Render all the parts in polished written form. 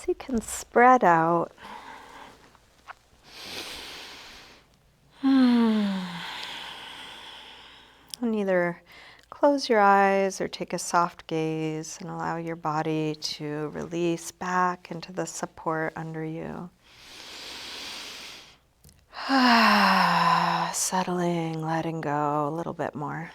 So you can spread out. And either close your eyes or take a soft gaze and allow your body to release back into the support under you. Settling, letting go a little bit more.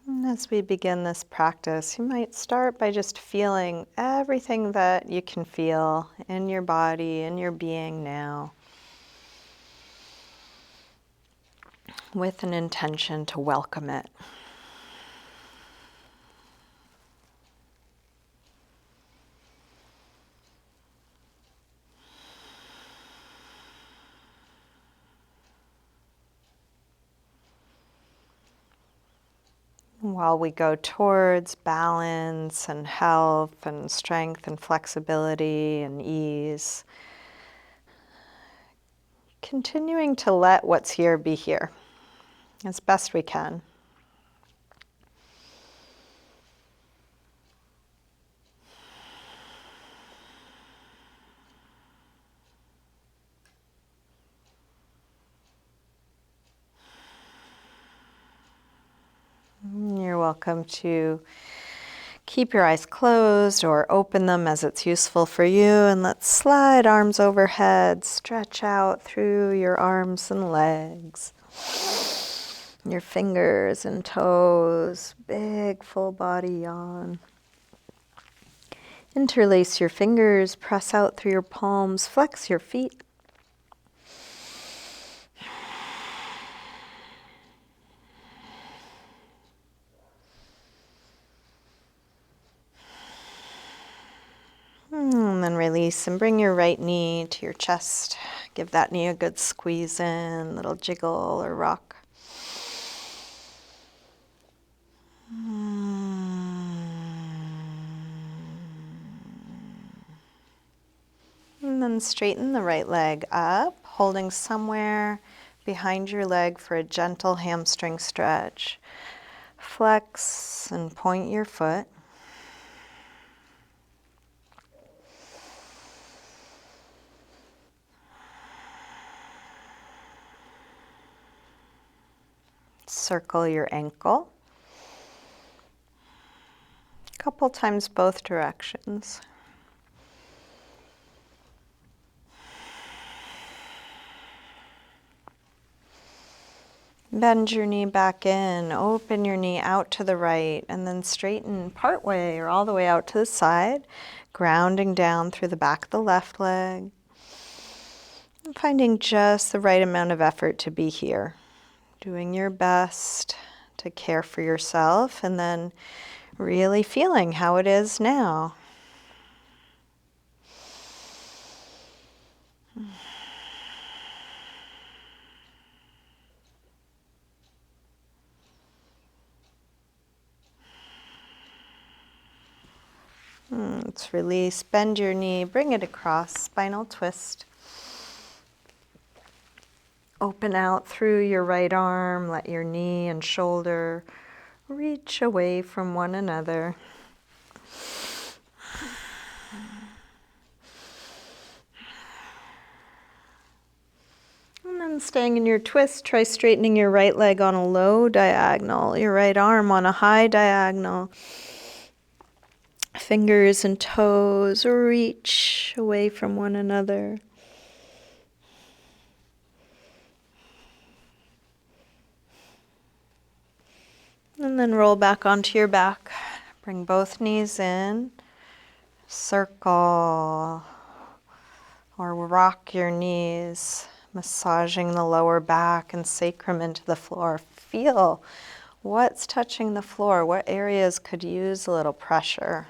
And as we begin this practice, you might start by just feeling everything that you can feel in your body, in your being now, with an intention to welcome it. While we go towards balance and health and strength and flexibility and ease, continuing to let what's here be here as best we can. You're welcome to keep your eyes closed or open them as it's useful for you. And let's slide arms overhead, stretch out through your arms and legs, your fingers and toes, big full body yawn. Interlace your fingers, press out through your palms, flex your feet. And then release and bring your right knee to your chest. Give that knee a good squeeze in, little jiggle or rock. And then straighten the right leg up, holding somewhere behind your leg for a gentle hamstring stretch. Flex and point your foot. Circle your ankle. A couple times both directions. Bend your knee back in, open your knee out to the right, and then straighten part way or all the way out to the side, grounding down through the back of the left leg. And finding just the right amount of effort to be here. Doing your best to care for yourself and then really feeling how it is now. Let's release, bend your knee, bring it across, spinal twist. Open out through your right arm, let your knee and shoulder reach away from one another. And then staying in your twist, try straightening your right leg on a low diagonal, your right arm on a high diagonal. Fingers and toes reach away from one another. And then roll back onto your back. Bring both knees in. Circle or rock your knees, massaging the lower back and sacrum into the floor. Feel what's touching the floor. What areas could use a little pressure?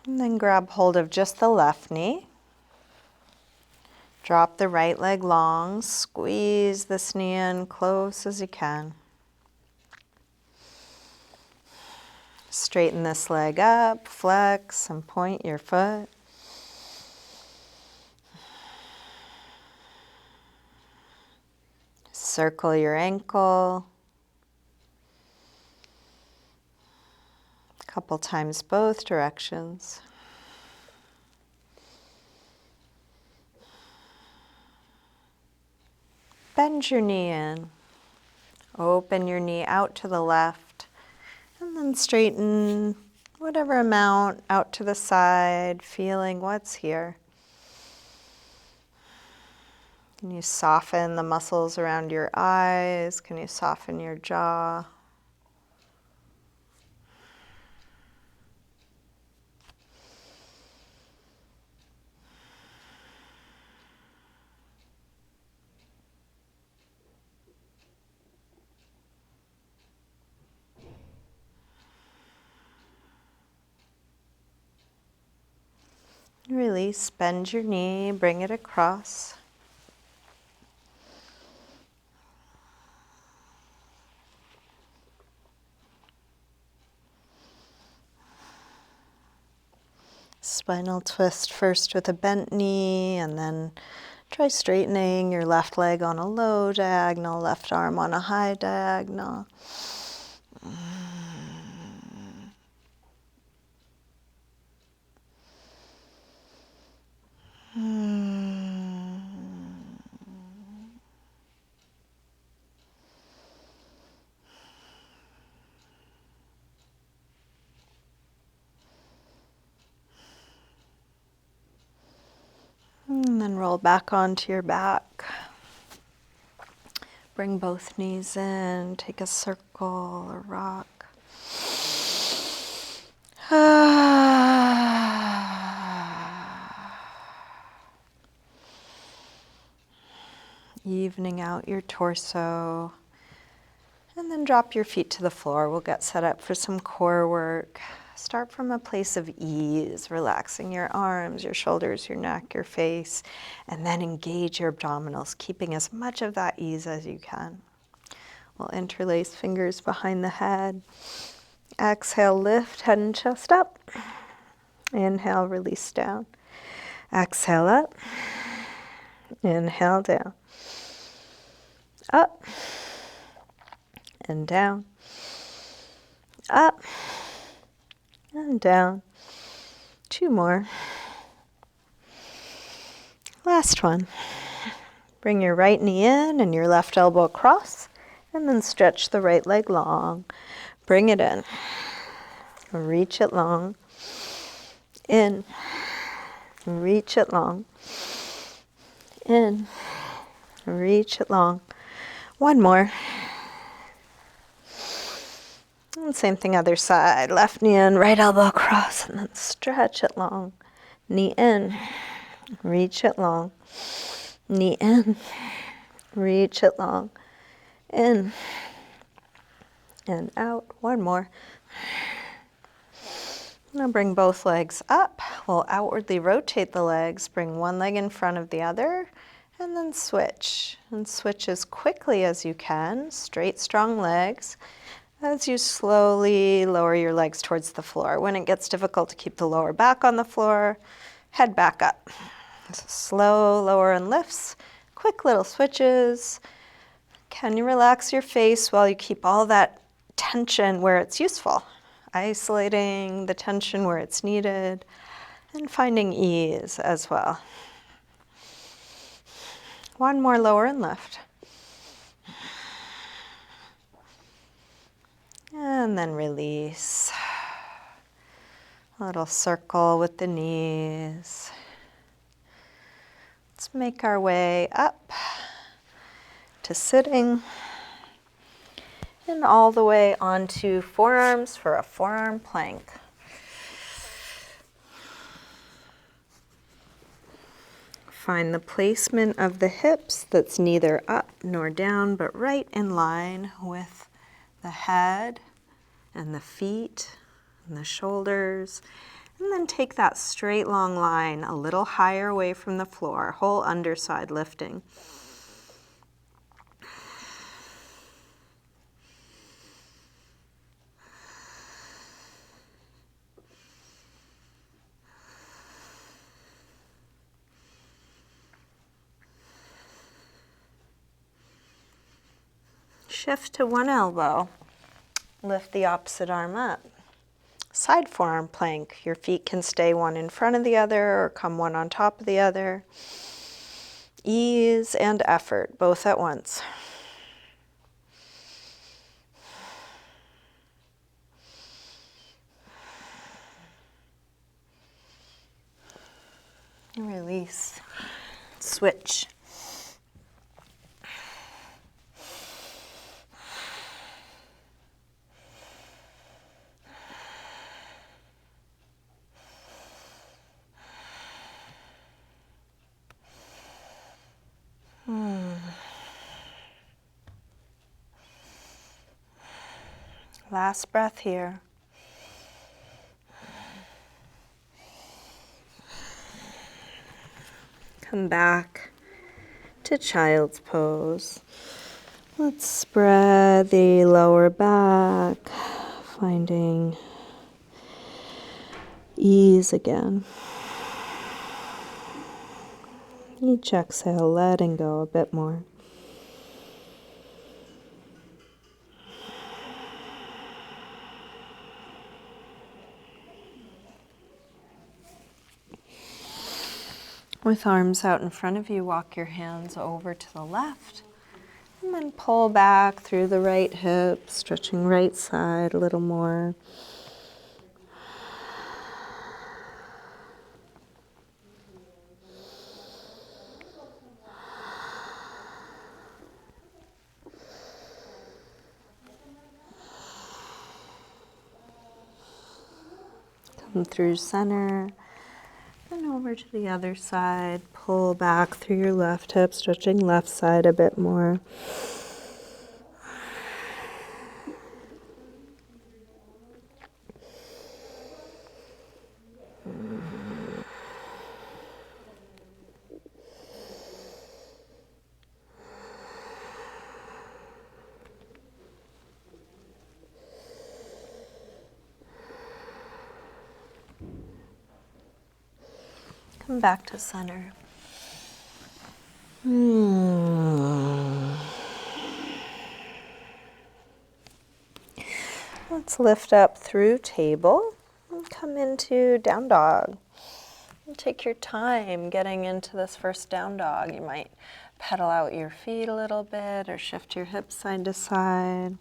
And then grab hold of just the left knee. Drop the right leg long, squeeze this knee in close as you can. Straighten this leg up, flex, and point your foot. Circle your ankle. A couple times both directions. Bend your knee in. Open your knee out to the left. And then straighten whatever amount out to the side, feeling what's here. Can you soften the muscles around your eyes? Can you soften your jaw? Release, bend your knee, bring it across. Spinal twist first with a bent knee, and then try straightening your left leg on a low diagonal, left arm on a high diagonal. And then roll back onto your back. Bring both knees in, take a circle or rock. Evening out your torso. And then drop your feet to the floor. We'll get set up for some core work. Start from a place of ease, relaxing your arms, your shoulders, your neck, your face, and then engage your abdominals, keeping as much of that ease as you can. We'll interlace fingers behind the head. Exhale, lift head and chest up. Inhale, release down. Exhale up. Inhale down. Up and down. Up and down. 2 more. Last one. Bring your right knee in and your left elbow across, and then stretch the right leg long. Bring it in. Reach it long. In. Reach it long. In. Reach it long. 1 more. And same thing other side. Left knee in, right elbow across, and then stretch it long. Knee in. Reach it long. Knee in. Reach it long. In. And out. 1 more. Now bring both legs up. We'll outwardly rotate the legs. Bring one leg in front of the other. And then switch. And switch as quickly as you can. Straight, strong legs. As you slowly lower your legs towards the floor. When it gets difficult to keep the lower back on the floor, head back up. So slow lower and lifts. Quick little switches. Can you relax your face while you keep all that tension where it's useful? Isolating the tension where it's needed and finding ease as well. 1 more lower and lift. And then release. A little circle with the knees. Let's make our way up to sitting. And all the way onto forearms for a forearm plank. Find the placement of the hips that's neither up nor down, but right in line with the head and the feet and the shoulders. And then take that straight long line a little higher away from the floor, whole underside lifting. shift to one elbow. Lift the opposite arm up. Side forearm plank. Your feet can stay one in front of the other or come one on top of the other. Ease and effort, both at once. Release. Switch. Last breath here. Come back to child's pose. Let's spread the lower back, finding ease again. Each exhale, letting go a bit more. With arms out in front of you, walk your hands over to the left. And then pull back through the right hip, stretching right side a little more. Come through center. And over to the other side. Pull back through your left hip, stretching left side a bit more. Come back to center. Let's lift up through table and come into down dog. And take your time getting into this first down dog. You might pedal out your feet a little bit or shift your hips side to side.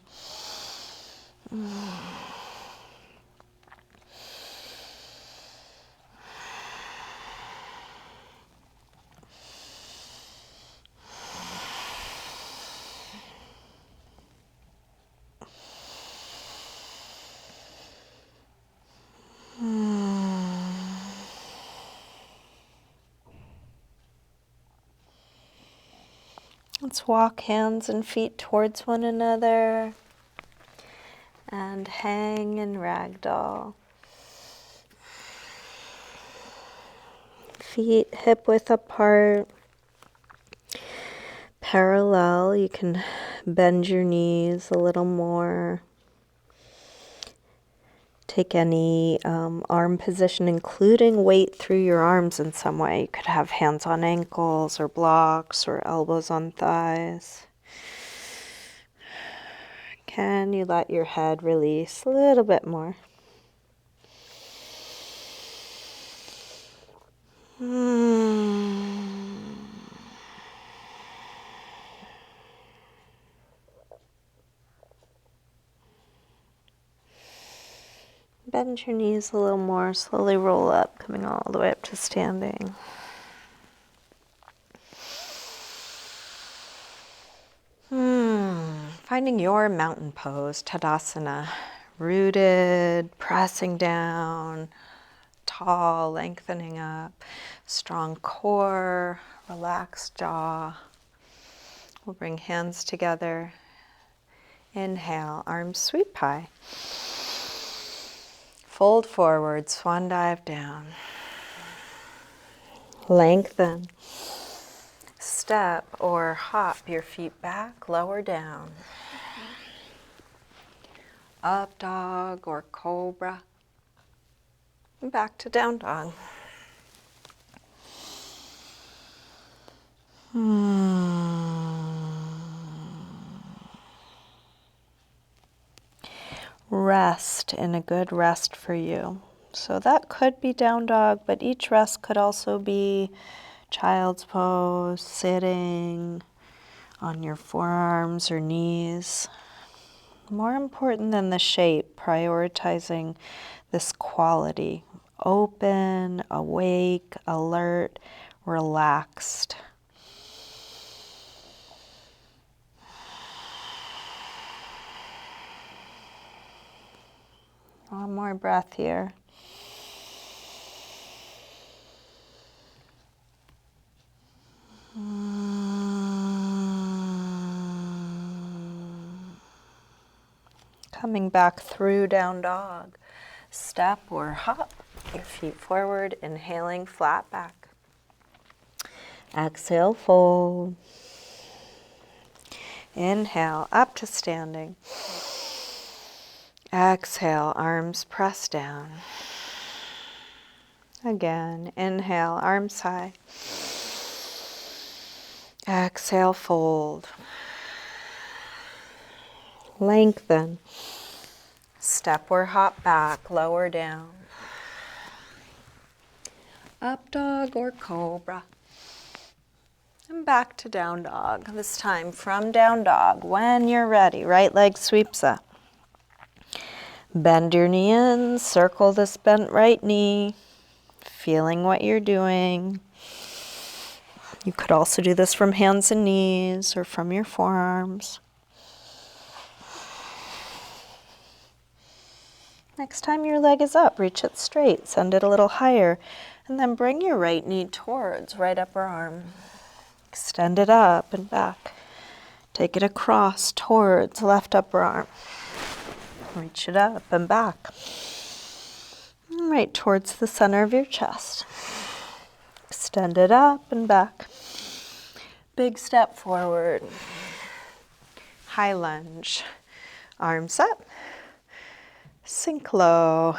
Let's walk hands and feet towards one another and hang in ragdoll. Feet hip width apart, parallel. You can bend your knees a little more. Take any arm position, including weight through your arms in some way. You could have hands on ankles or blocks or elbows on thighs. Can you let your head release a little bit more? Bend your knees a little more, slowly roll up, coming all the way up to standing. Finding your mountain pose, Tadasana. Rooted, pressing down, tall, lengthening up, strong core, relaxed jaw. We'll bring hands together. Inhale, arms sweep high. Fold forward, swan dive down. Lengthen. Step or hop your feet back, lower down. Up dog or cobra. Back to down dog. rest in a good rest for you. So that could be down dog, but each rest could also be child's pose, sitting on your forearms or knees. More important than the shape, prioritizing this quality: open, awake, alert, relaxed. One more breath here. Coming back through down dog. Step or hop your feet forward, inhaling flat back. Exhale, fold. Inhale, up to standing. Exhale, arms press down. Again, inhale, arms high. Exhale, fold. Lengthen. Step or hop back, lower down. Up dog or cobra. And back to down dog. This time from down dog, when you're ready, right leg sweeps up. Bend your knee in, circle this bent right knee, feeling what you're doing. You could also do this from hands and knees or from your forearms. Next time your leg is up, reach it straight, send it a little higher, and then bring your right knee towards right upper arm. Extend it up and back. Take it across towards left upper arm. Reach it up and back. And right towards the center of your chest. Extend it up and back. Big step forward. High lunge. Arms up. Sink low.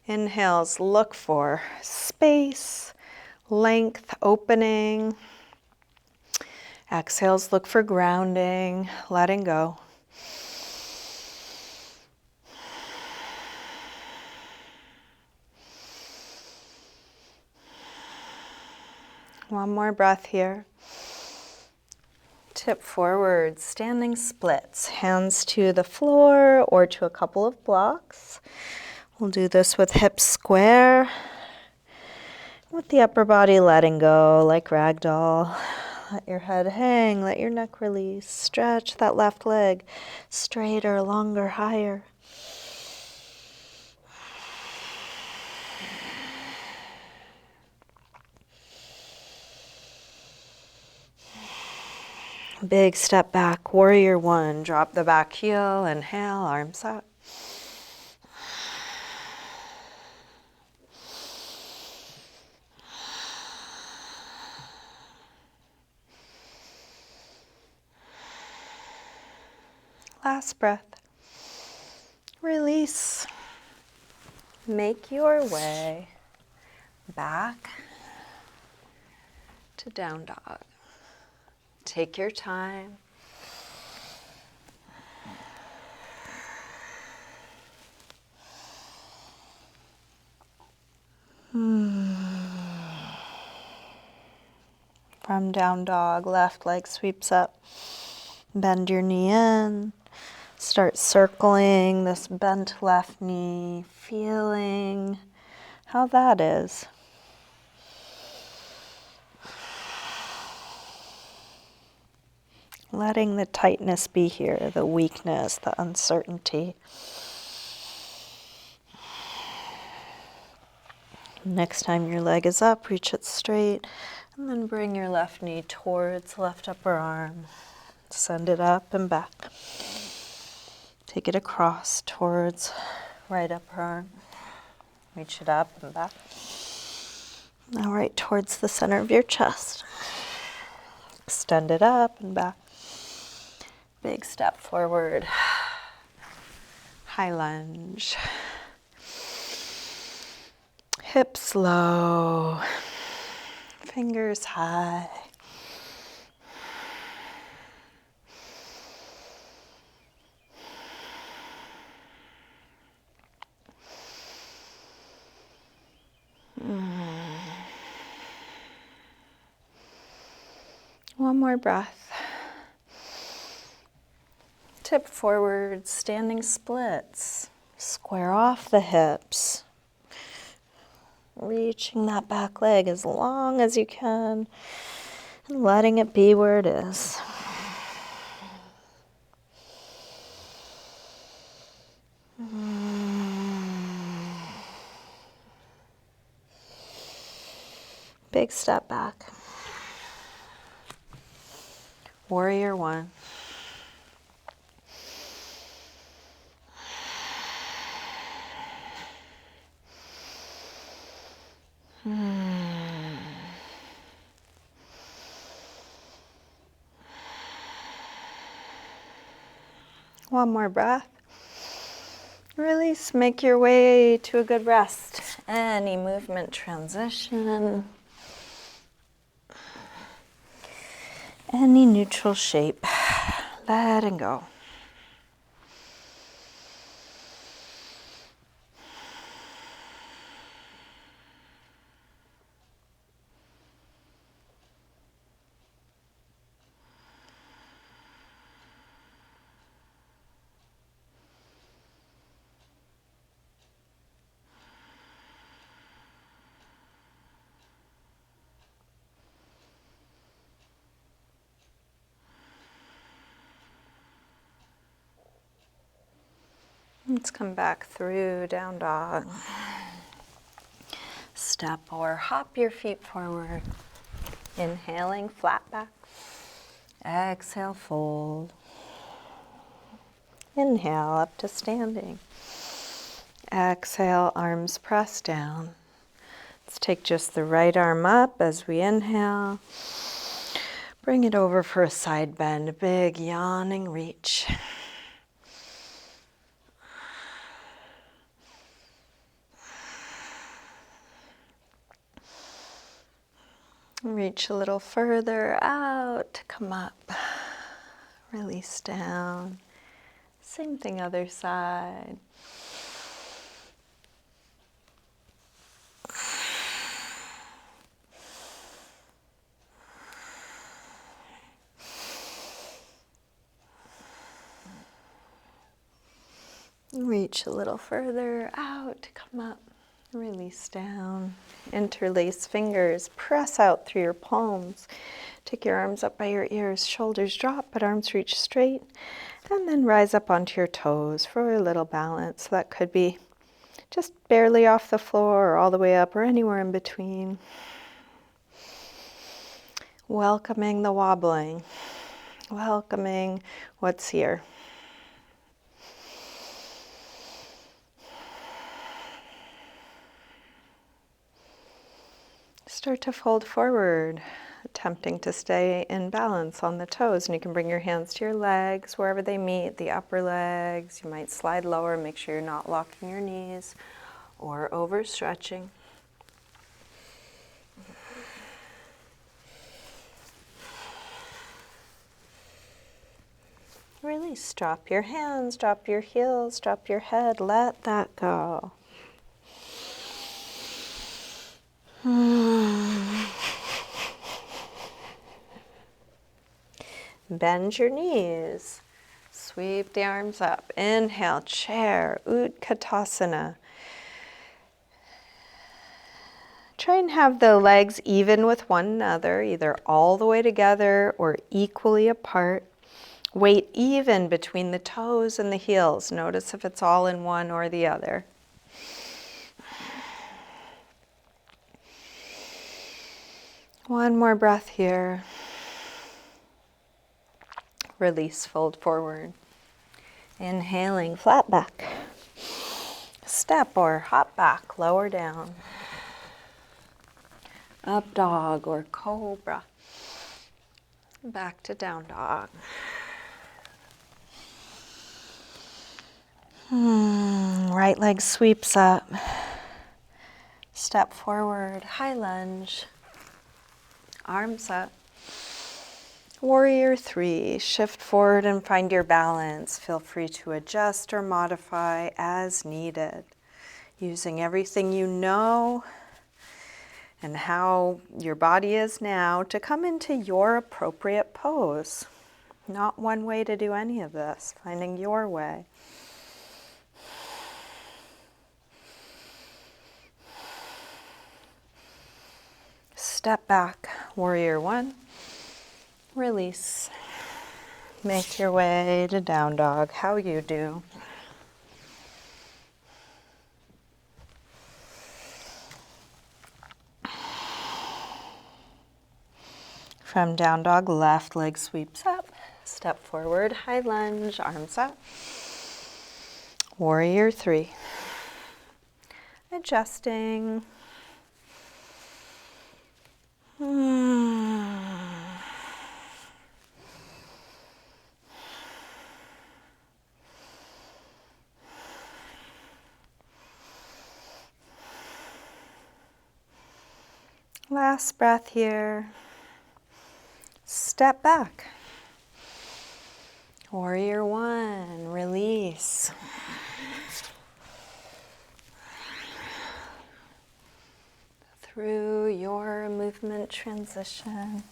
Inhales, look for space, length, opening. Exhales, look for grounding, letting go. One more breath here. Tip forward, standing splits, hands to the floor or to a couple of blocks. We'll do this with hips square, with the upper body letting go like ragdoll. Let your head hang, let your neck release. Stretch that left leg straighter, longer, higher. Big step back, warrior one. Drop the back heel, inhale, arms up. Last breath. Release. Make your way back to down dog. Take your time. From down dog, left leg sweeps up. Bend your knee in. Start circling this bent left knee, feeling how that is. Letting the tightness be here, the weakness, the uncertainty. Next time your leg is up, reach it straight, and then bring your left knee towards left upper arm. Send it up and back. Take it across towards right upper arm. Reach it up and back. Now right towards the center of your chest. Extend it up and back. Big step forward. High lunge. Hips low. Fingers high. One more breath. Tip forward, standing splits. Square off the hips. Reaching that back leg as long as you can and letting it be where it is. Big step back. Warrior one. One more breath. Release, make your way to a good rest. Any movement transition. Any neutral shape. Letting go. Let's come back through down dog. Step or hop your feet forward. Inhaling, flat back. Exhale, fold. Inhale, up to standing. Exhale, arms press down. Let's take just the right arm up as we inhale. Bring it over for a side bend, a big yawning reach. Reach a little further out, come up, release down. Same thing other side. Reach a little further out, come up, release down. Interlace fingers, press out through your palms. Take your arms up by your ears, shoulders drop, but arms reach straight. And then rise up onto your toes for a little balance. So that could be just barely off the floor or all the way up or anywhere in between. Welcoming the wobbling, welcoming what's here. Start to fold forward, attempting to stay in balance on the toes. And you can bring your hands to your legs wherever they meet, the upper legs. You might slide lower, make sure you're not locking your knees or overstretching. Release, drop your hands, drop your heels, drop your head, let that go. Bend your knees, sweep the arms up. Inhale, chair, Utkatasana. Try and have the legs even with one another, either all the way together or equally apart. Weight even between the toes and the heels. Notice if it's all in one or the other. One more breath here. Release, fold forward. Inhaling, flat back. Step or hop back, lower down. Up dog or cobra. Back to down dog. Right leg sweeps up. Step forward, high lunge. Arms up. Warrior three, shift forward and find your balance. Feel free to adjust or modify as needed. Using everything you know and how your body is now to come into your appropriate pose. Not one way to do any of this, finding your way. Step back, warrior one. Release. Make your way to down dog, how you do. From down dog, left leg sweeps up. Step forward, high lunge, arms up. Warrior three. Adjusting. Last breath here. Step back. Warrior one, release. Through your movement transition.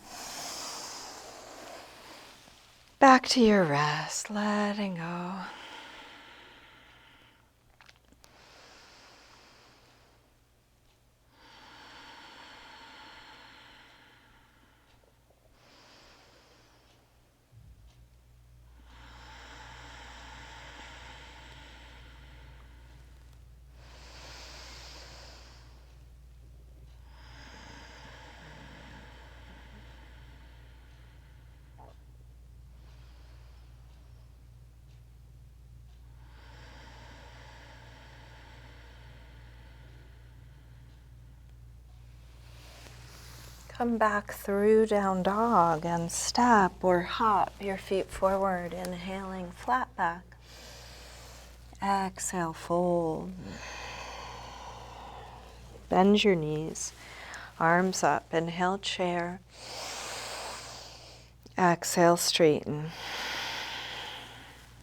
Back to your rest, letting go. Come back through down dog and step or hop your feet forward, inhaling flat back. Exhale, fold. Bend your knees, arms up, inhale, chair. Exhale, straighten.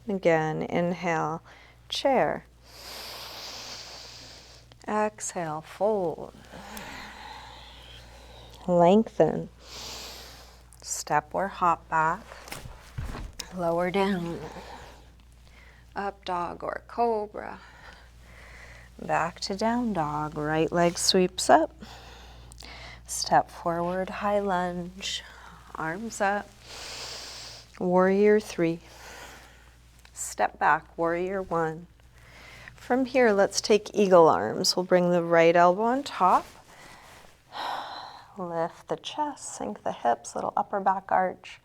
Again, inhale, chair. Exhale, fold. Lengthen. Step or hop back. Lower down. Up dog or cobra. Back to down dog. Right leg sweeps up. Step forward, high lunge. Arms up. Warrior three. Step back, warrior one. From here, let's take eagle arms. We'll bring the right elbow on top. Lift the chest, sink the hips, little upper back arch.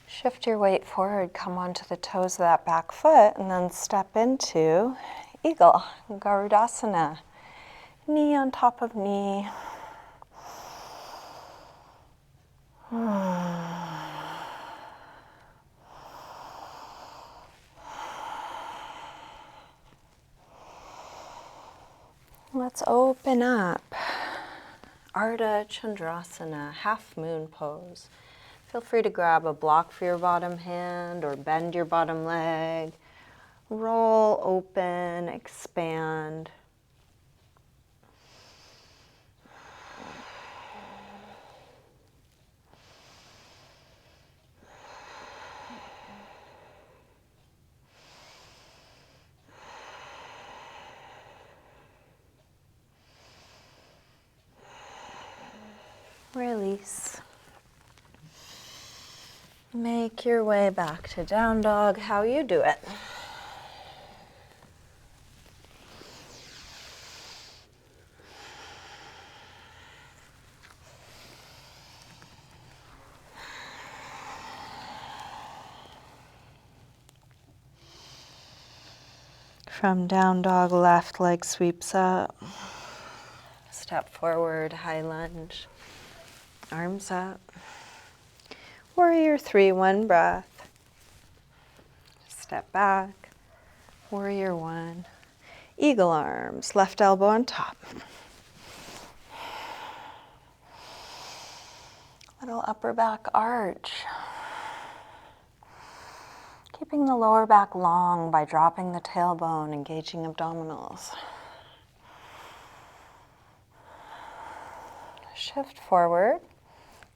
Shift your weight forward, come onto the toes of that back foot, and then step into eagle, Garudasana. Knee on top of knee. Let's open up. Ardha Chandrasana, half moon pose. Feel free to grab a block for your bottom hand or bend your bottom leg. Roll, open, expand. Release. Make your way back to down dog, how you do it. From down dog, left leg sweeps up. Step forward, high lunge. Arms up. Warrior three, one breath. Step back. Warrior one. Eagle arms, left elbow on top. Little upper back arch. Keeping the lower back long by dropping the tailbone, engaging abdominals. Shift forward.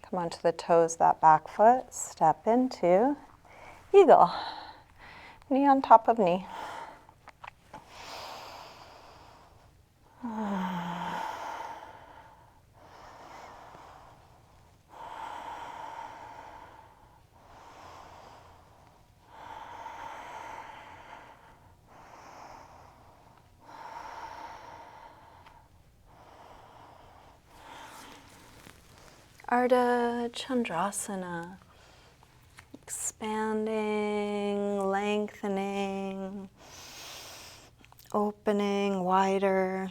Come onto the toes, that back foot. Step into eagle. Knee on top of knee. Ardha Chandrasana. Expanding, lengthening, opening wider.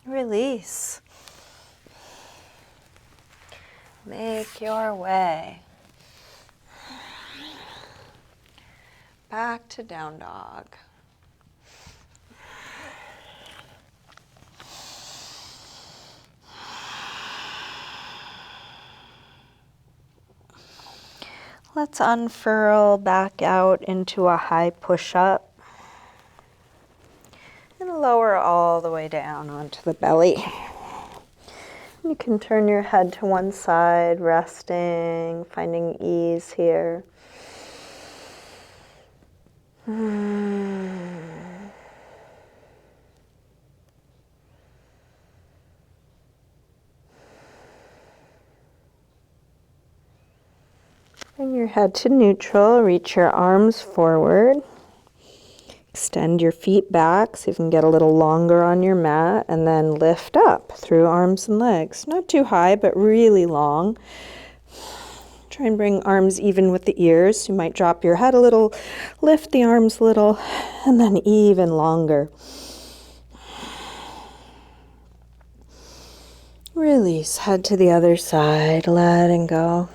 Release. Make your way back to down dog. Let's unfurl back out into a high push-up and lower all the way down onto the belly. You can turn your head to one side, resting, finding ease here. Bring your head to neutral, reach your arms forward. Extend your feet back so you can get a little longer on your mat, and then lift up through arms and legs. Not too high, but really long. Try and bring arms even with the ears. You might drop your head a little, lift the arms a little, and then even longer. Release, head to the other side, letting go.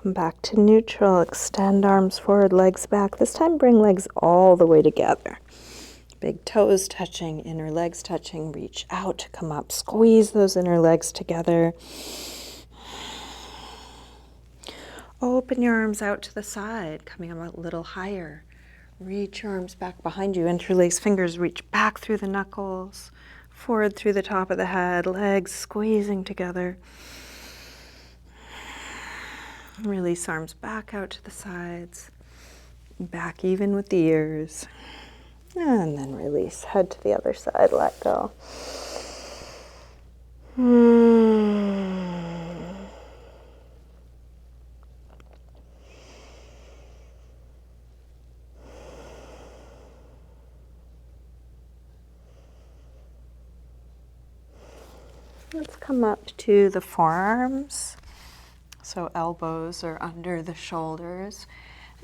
Come back to neutral, extend arms forward, legs back. This time bring legs all the way together. Big toes touching, inner legs touching. Reach out to come up. Squeeze those inner legs together. Open your arms out to the side, coming up a little higher. Reach your arms back behind you. Interlace fingers, reach back through the knuckles. Forward through the top of the head, legs squeezing together. Release arms back out to the sides, back even with the ears. And then release, head to the other side, let go. Let's come up to the forearms. So elbows are under the shoulders.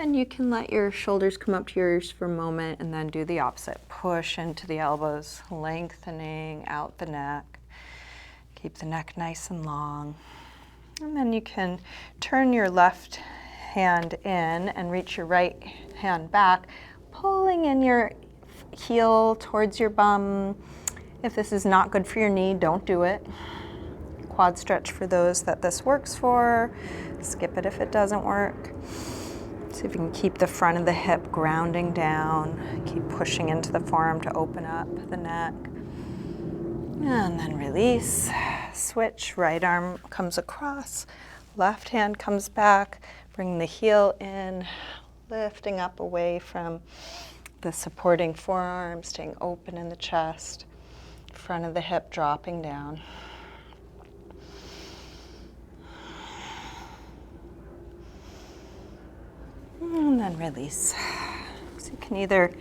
And you can let your shoulders come up to your ears for a moment and then do the opposite. Push into the elbows, lengthening out the neck. Keep the neck nice and long. And then you can turn your left hand in and reach your right hand back, pulling in your heel towards your bum. If this is not good for your knee, don't do it. Quad stretch for those that this works for. Skip it if it doesn't work. See if you can keep the front of the hip grounding down. Keep pushing into the forearm to open up the neck. And then release. Switch. Right arm comes across. Left hand comes back. Bring the heel in. Lifting up away from the supporting forearm. Staying open in the chest. Front of the hip dropping down. And then release. So you can either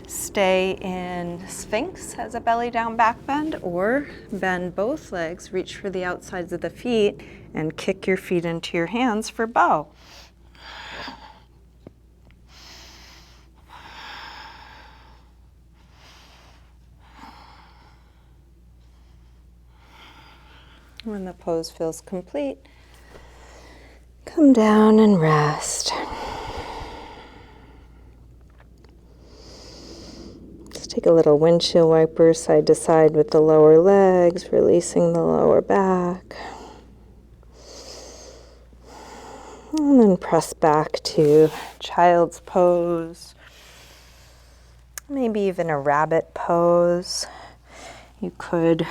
stay in Sphinx as a belly down back bend, or bend both legs, reach for the outsides of the feet, and kick your feet into your hands for bow. When the pose feels complete, come down and rest. Just take a little windshield wiper side to side with the lower legs, releasing the lower back. And then press back to child's pose, maybe even a rabbit pose. You could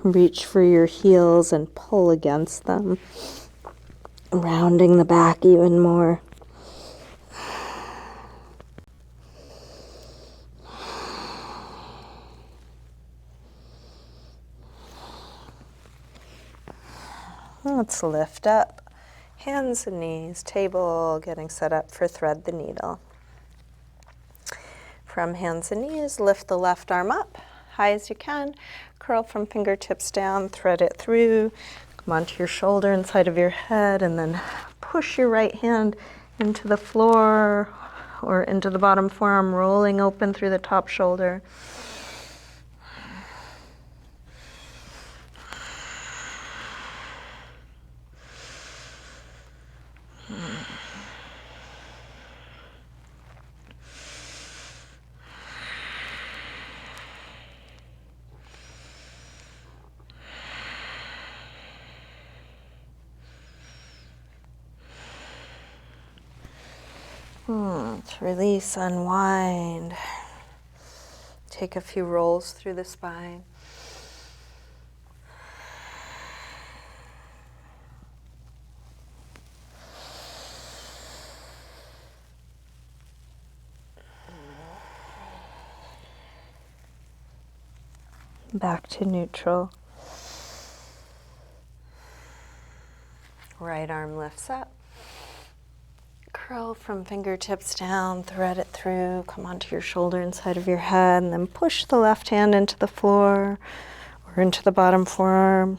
reach for your heels and pull against them, rounding the back even more. Let's lift up, hands and knees, table getting set up for thread the needle. From hands and knees, lift the left arm up, high as you can, curl from fingertips down, thread it through, come onto your shoulder inside of your head, and then push your right hand into the floor or into the bottom forearm, rolling open through the top shoulder. Let's release, unwind. Take a few rolls through the spine. Back to neutral. Right arm lifts up. Curl from fingertips down, thread it through, come onto your shoulder inside of your head, and then push the left hand into the floor or into the bottom forearm.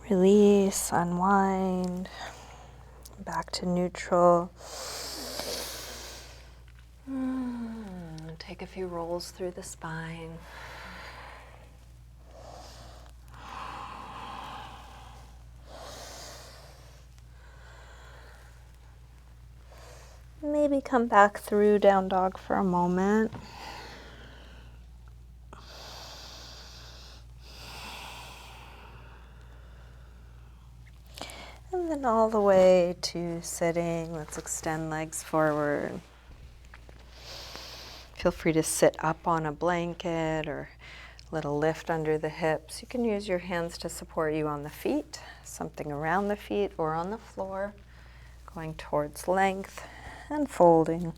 Release, unwind, back to neutral. Take a few rolls through the spine. Maybe come back through down dog for a moment. And then all the way to sitting. Let's extend legs forward. Feel free to sit up on a blanket or a little lift under the hips. You can use your hands to support you on the feet, something around the feet or on the floor, going towards length and folding.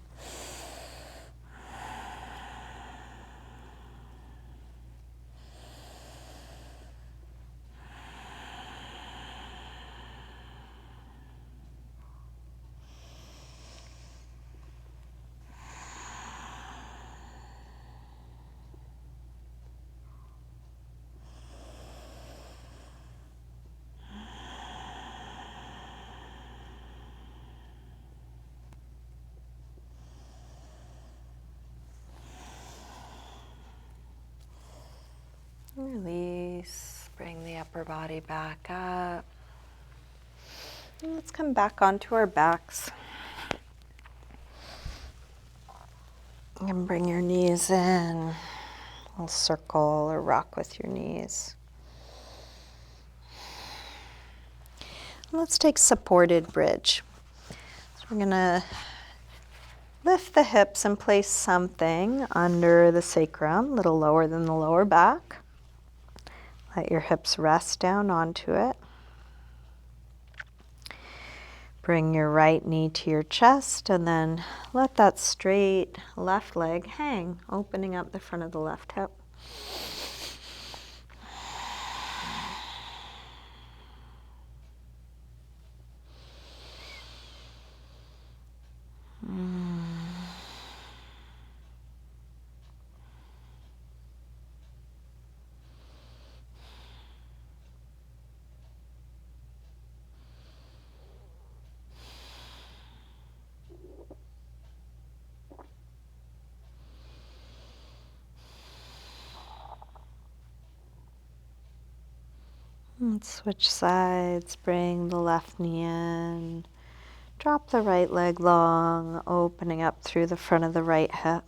Release, bring the upper body back up. And let's come back onto our backs. And bring your knees in. Little circle or rock with your knees. Let's take supported bridge. So we're going to lift the hips and place something under the sacrum, a little lower than the lower back. Let your hips rest down onto it. Bring your right knee to your chest and then let that straight left leg hang, opening up the front of the left hip. And switch sides, bring the left knee in. Drop the right leg long, opening up through the front of the right hip.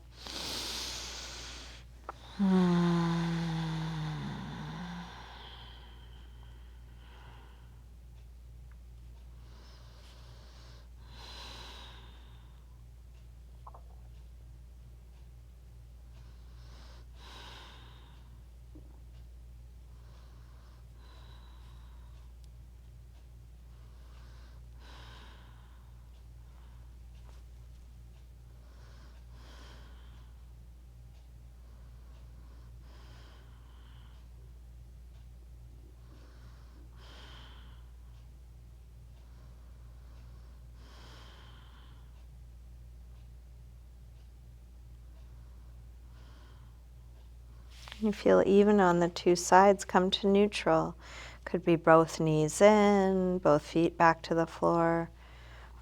You feel even on the two sides, come to neutral. Could be both knees in, both feet back to the floor,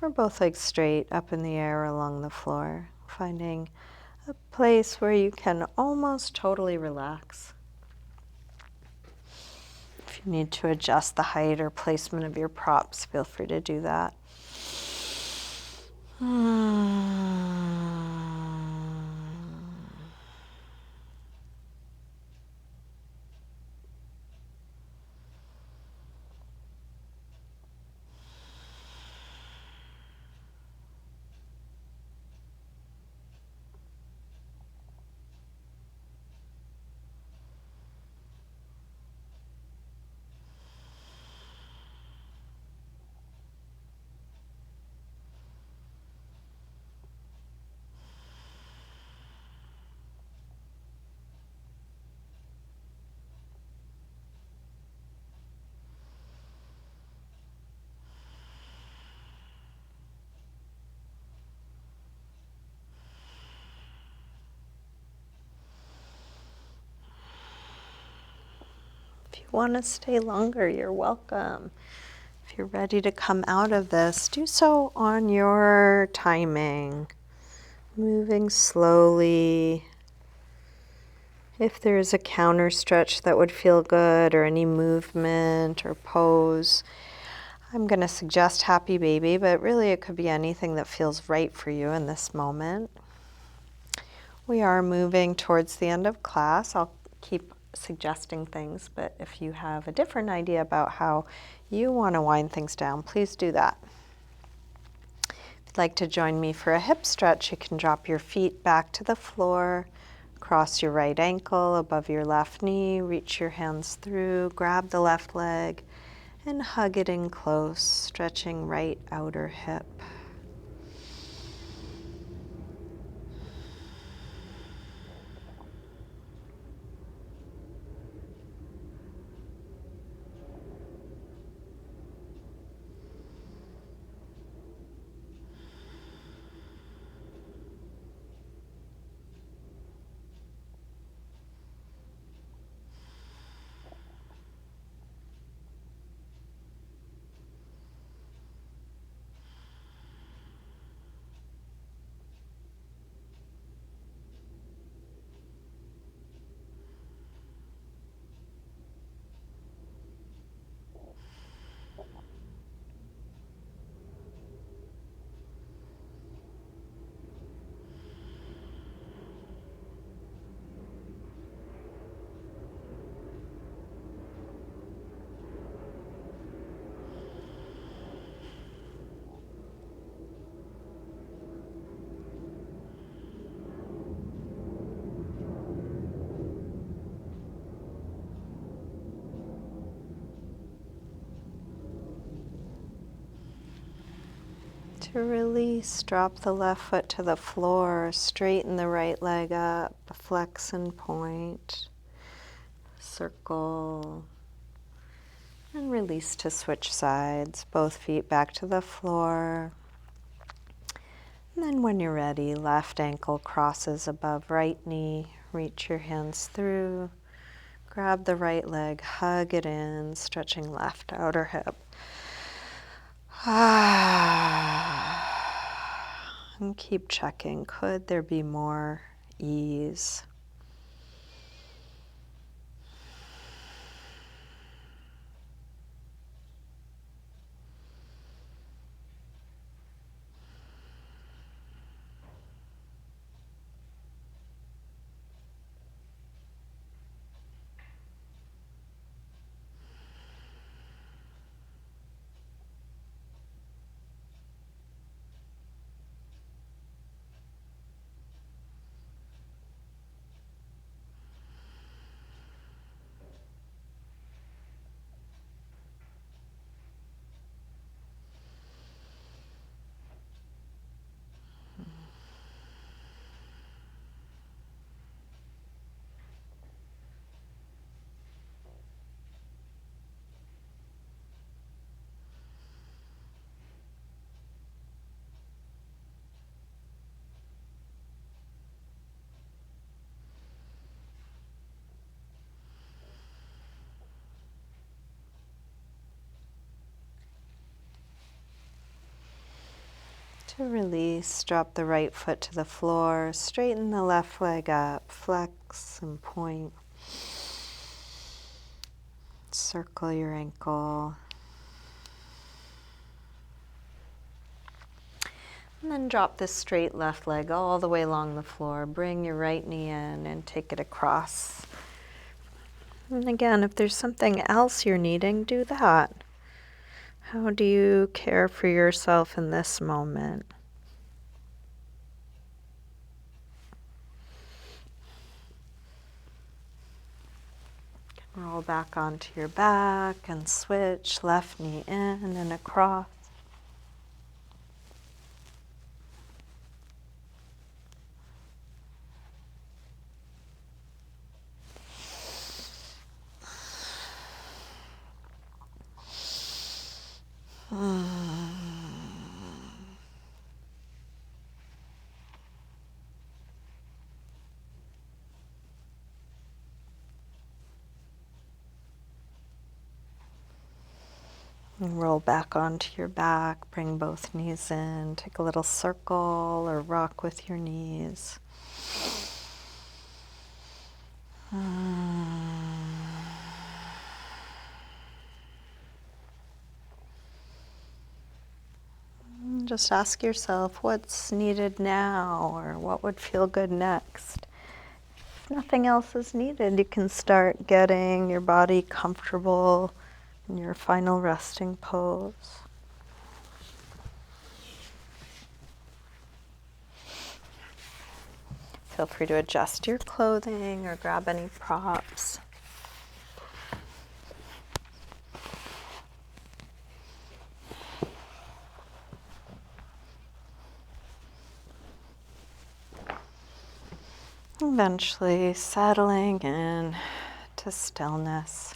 or both legs straight up in the air along the floor. Finding a place where you can almost totally relax. If you need to adjust the height or placement of your props, feel free to do that. If you want to stay longer, you're welcome. If you're ready to come out of this, do so on your timing, moving slowly. If there's a counter stretch that would feel good, or any movement or pose, I'm going to suggest happy baby, but really it could be anything that feels right for you in this moment. We are moving towards the end of class. I'll keep suggesting things, but if you have a different idea about how you want to wind things down, please do that. If you'd like to join me for a hip stretch, you can drop your feet back to the floor, cross your right ankle above your left knee, reach your hands through, grab the left leg, and hug it in close, stretching right outer hip. To release, drop the left foot to the floor, straighten the right leg up, flex and point, circle, and release to switch sides, both feet back to the floor. And then when you're ready, left ankle crosses above right knee, reach your hands through, grab the right leg, hug it in, stretching left outer hip. And keep checking. Could there be more ease? To release, drop the right foot to the floor, straighten the left leg up, flex and point. Circle your ankle. And then drop this straight left leg all the way along the floor. Bring your right knee in and take it across. And again, if there's something else you're needing, do that. How do you care for yourself in this moment? Roll back onto your back and switch left knee in and across. And roll back onto your back, bring both knees in, take a little circle or rock with your knees. Just ask yourself what's needed now or what would feel good next. If nothing else is needed, you can start getting your body comfortable in your final resting pose. Feel free to adjust your clothing or grab any props. Eventually settling in to stillness.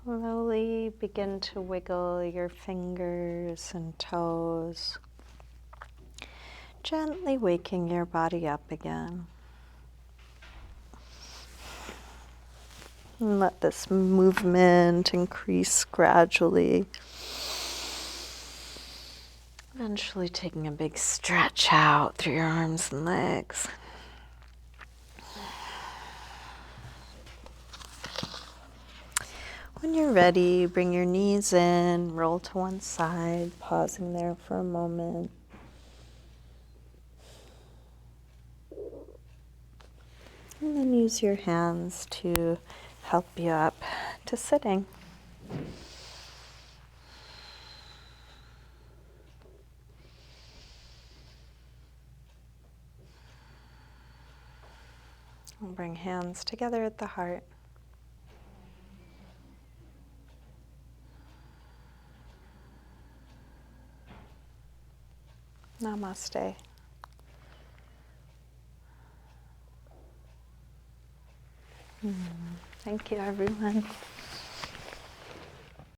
Slowly begin to wiggle your fingers and toes, gently waking your body up again. And let this movement increase gradually. Eventually taking a big stretch out through your arms and legs. When you're ready, bring your knees in, roll to one side, pausing there for a moment. And then use your hands to help you up to sitting. We'll bring hands together at the heart. Namaste. Thank you, everyone.